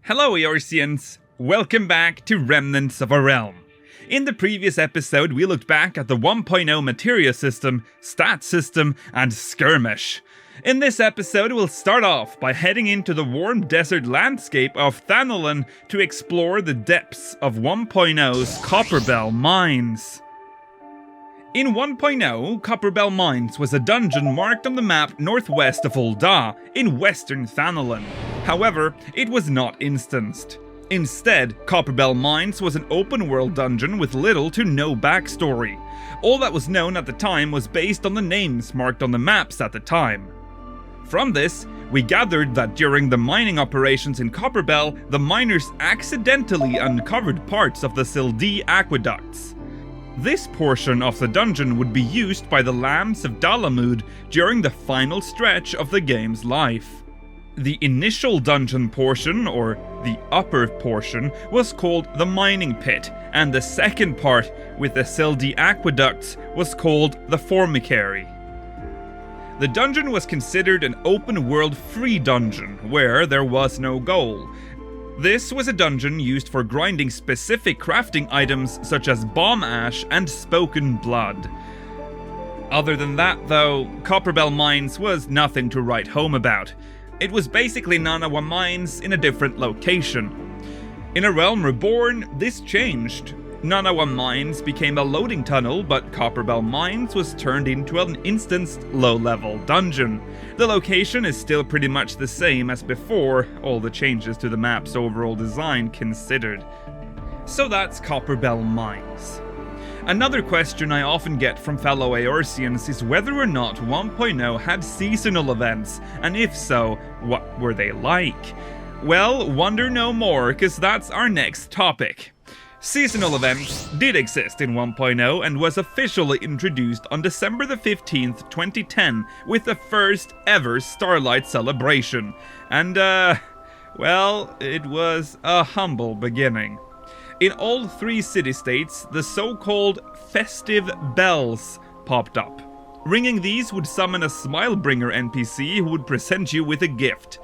Hello Eorzeans, welcome back to Remnants of a Realm. In the previous episode we looked back at the 1.0 materia system, stat system, and skirmish. In this episode we'll start off by heading into the warm desert landscape of Thanalan to explore the depths of 1.0's Copperbell Mines. In 1.0, Copperbell Mines was a dungeon marked on the map northwest of Ul'dah, in western Thanalan. However, it was not instanced. Instead, Copperbell Mines was an open-world dungeon with little to no backstory. All that was known at the time was based on the names marked on the maps at the time. From this, we gathered that during the mining operations in Copperbell, the miners accidentally uncovered parts of the Sildee aqueducts. This portion of the dungeon would be used by the Lambs of Dalamud during the final stretch of the game's life. The initial dungeon portion, or the upper portion, was called the Mining Pit, and the second part, with the Sildee aqueducts, was called the Formicary. The dungeon was considered an open-world free dungeon, where there was no goal. This was a dungeon used for grinding specific crafting items such as bomb ash and spoken blood. Other than that though, Copperbell Mines was nothing to write home about. It was basically Nanawa Mines in a different location. In A Realm Reborn, this changed. Nanawa Mines became a loading tunnel, but Copperbell Mines was turned into an instanced low-level dungeon. The location is still pretty much the same as before, all the changes to the map's overall design considered. So that's Copperbell Mines. Another question I often get from fellow Eorzeans is whether or not 1.0 had seasonal events, and if so, what were they like? Well, wonder no more, cause that's our next topic. Seasonal events did exist in 1.0 and was officially introduced on December the 15th, 2010 with the first ever Starlight celebration. And well, it was a humble beginning. In all three city-states, the so-called Festive Bells popped up. Ringing these would summon a Smilebringer NPC who would present you with a gift.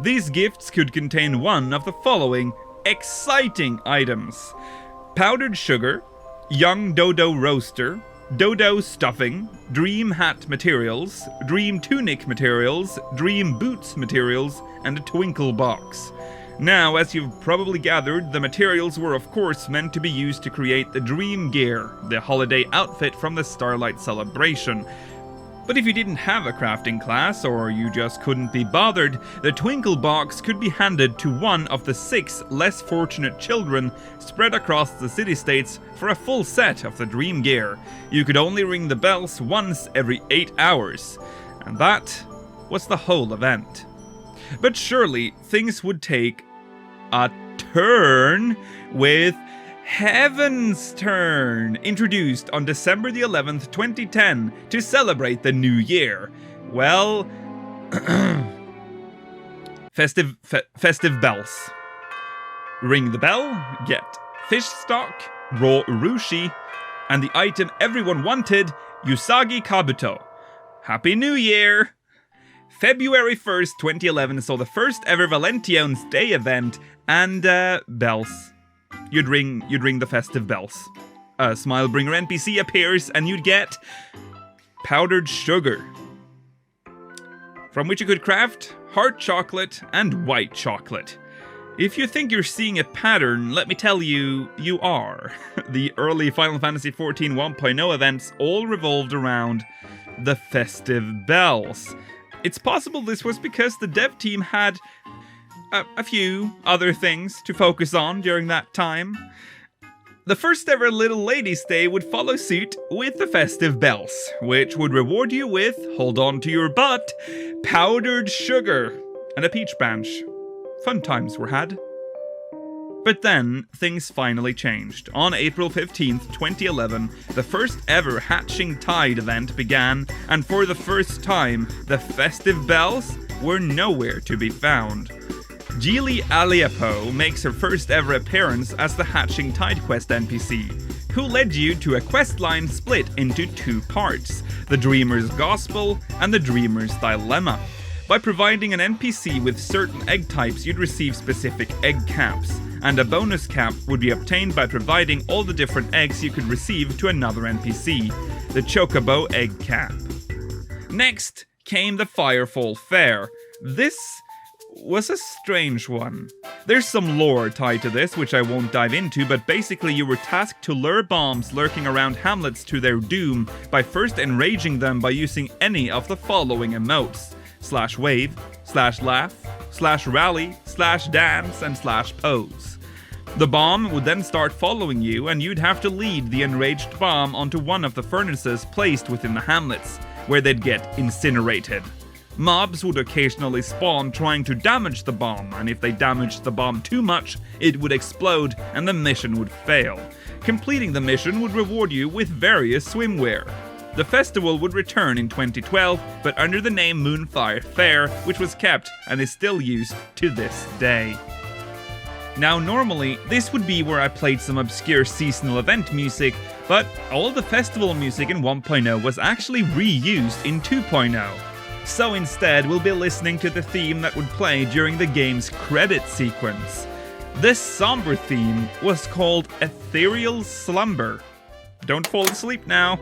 These gifts could contain one of the following exciting items: powdered sugar, young dodo roaster, dodo stuffing, dream hat materials, dream tunic materials, dream boots materials, and a twinkle box. Now, as you've probably gathered, the materials were of course meant to be used to create the dream gear, the holiday outfit from the Starlight celebration. But if you didn't have a crafting class, or you just couldn't be bothered, the Twinkle Box could be handed to one of the 6 less fortunate children spread across the city-states for a full set of the dream gear. You could only ring the bells once every 8 hours. And that was the whole event. But surely things would take a turn with Heaven's Turn, introduced on December the 11th, 2010 to celebrate the new year. Well, Festive Bells. Ring the bell, get fish stock, raw urushi, and the item everyone wanted, Usagi Kabuto. Happy New Year! February 1st, 2011 saw the first ever Valention's Day event, and bells. You'd ring the Festive Bells. A Smilebringer NPC appears and you'd get powdered sugar, from which you could craft hard chocolate and white chocolate. If you think you're seeing a pattern, let me tell you, you are. The early Final Fantasy XIV 1.0 events all revolved around the Festive Bells. It's possible this was because the dev team had a few other things to focus on during that time. The first ever Little Ladies' Day would follow suit with the Festive Bells, which would reward you with, hold on to your butt, powdered sugar and a peach branch. Fun times were had. But then, things finally changed. On April 15th, 2011, the first ever Hatching Tide event began, and for the first time, the Festive Bells were nowhere to be found. Geely Aliapo makes her first ever appearance as the Hatching Tide quest NPC, who led you to a questline split into 2 parts, the Dreamer's Gospel and the Dreamer's Dilemma. By providing an NPC with certain egg types, you'd receive specific egg caps, and a bonus cap would be obtained by providing all the different eggs you could receive to another NPC, the Chocobo Egg Cap. Next came the Firefall Fair. This was a strange one. There's some lore tied to this, which I won't dive into, but basically you were tasked to lure bombs lurking around hamlets to their doom by first enraging them by using any of the following emotes: /wave, /laugh, /rally, /dance, and /pose. The bomb would then start following you, and you'd have to lead the enraged bomb onto one of the furnaces placed within the hamlets, where they'd get incinerated. Mobs would occasionally spawn trying to damage the bomb, and if they damaged the bomb too much, it would explode and the mission would fail. Completing the mission would reward you with various swimwear. The festival would return in 2012, but under the name Moonfire Fair, which was kept and is still used to this day. Now normally, this would be where I played some obscure seasonal event music, but all the festival music in 1.0 was actually reused in 2.0. So instead, we'll be listening to the theme that would play during the game's credit sequence. This somber theme was called Ethereal Slumber. Don't fall asleep now.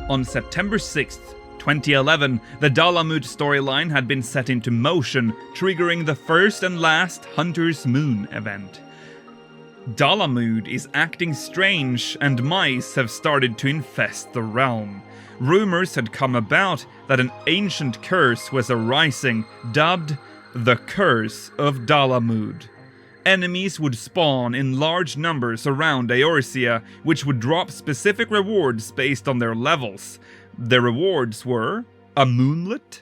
On September 6th, 2011, the Dalamud storyline had been set into motion, triggering the first and last Hunter's Moon event. Dalamud is acting strange, and mice have started to infest the realm. Rumors had come about that an ancient curse was arising, dubbed the Curse of Dalamud. Enemies would spawn in large numbers around Eorzea, which would drop specific rewards based on their levels. The rewards were a moonlet,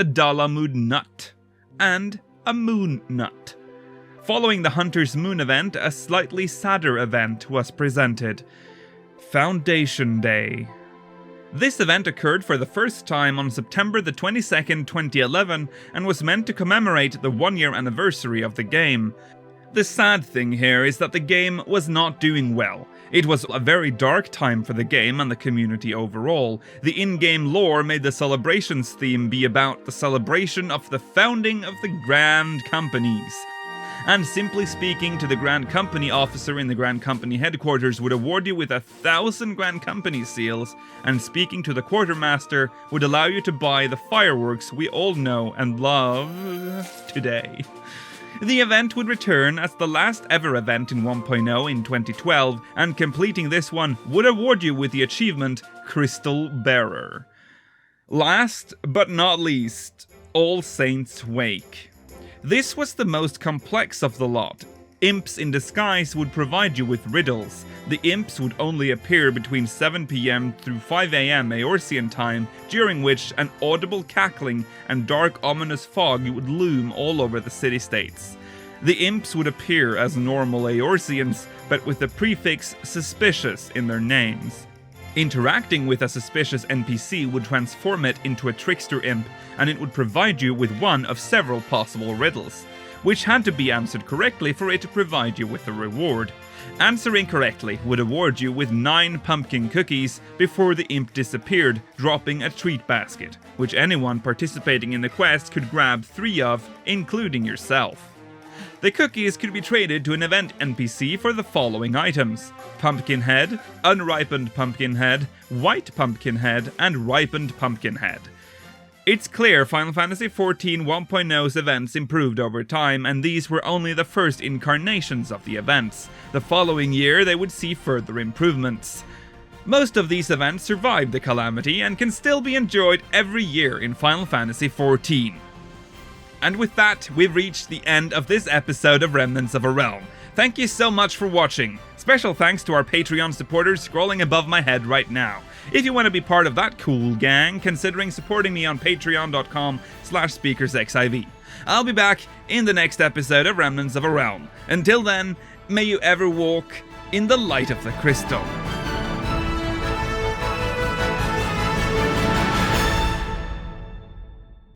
a Dalamud nut, and a moon nut. Following the Hunter's Moon event, a slightly sadder event was presented: Foundation Day. This event occurred for the first time on September the 22nd, 2011, and was meant to commemorate the 1-year anniversary of the game. The sad thing here is that the game was not doing well. It was a very dark time for the game and the community overall. The in-game lore made the celebrations theme be about the celebration of the founding of the Grand Companies. And simply speaking to the Grand Company officer in the Grand Company headquarters would award you with 1,000 Grand Company seals, and speaking to the Quartermaster would allow you to buy the fireworks we all know and love today. The event would return as the last ever event in 1.0 in 2012, and completing this one would award you with the achievement Crystal Bearer. Last but not least, All Saints' Wake. This was the most complex of the lot. Imps in disguise would provide you with riddles. The imps would only appear between 7 PM through 5 AM Eorzean time, during which an audible cackling and dark ominous fog would loom all over the city-states. The imps would appear as normal Eorzeans, but with the prefix suspicious in their names. Interacting with a suspicious NPC would transform it into a trickster imp, and it would provide you with one of several possible riddles, which had to be answered correctly for it to provide you with a reward. Answering correctly would award you with 9 pumpkin cookies before the imp disappeared, dropping a treat basket, which anyone participating in the quest could grab 3 of, including yourself. The cookies could be traded to an event NPC for the following items: pumpkin head, unripened pumpkin head, white pumpkin head, and ripened pumpkin head. It's clear Final Fantasy XIV 1.0's events improved over time, and these were only the first incarnations of the events. The following year they would see further improvements. Most of these events survived the calamity and can still be enjoyed every year in Final Fantasy XIV. And with that, we've reached the end of this episode of Remnants of a Realm. Thank you so much for watching. Special thanks to our Patreon supporters scrolling above my head right now. If you want to be part of that cool gang, considering supporting me on patreon.com/speakersxiv. I'll be back in the next episode of Remnants of a Realm. Until then, may you ever walk in the light of the crystal.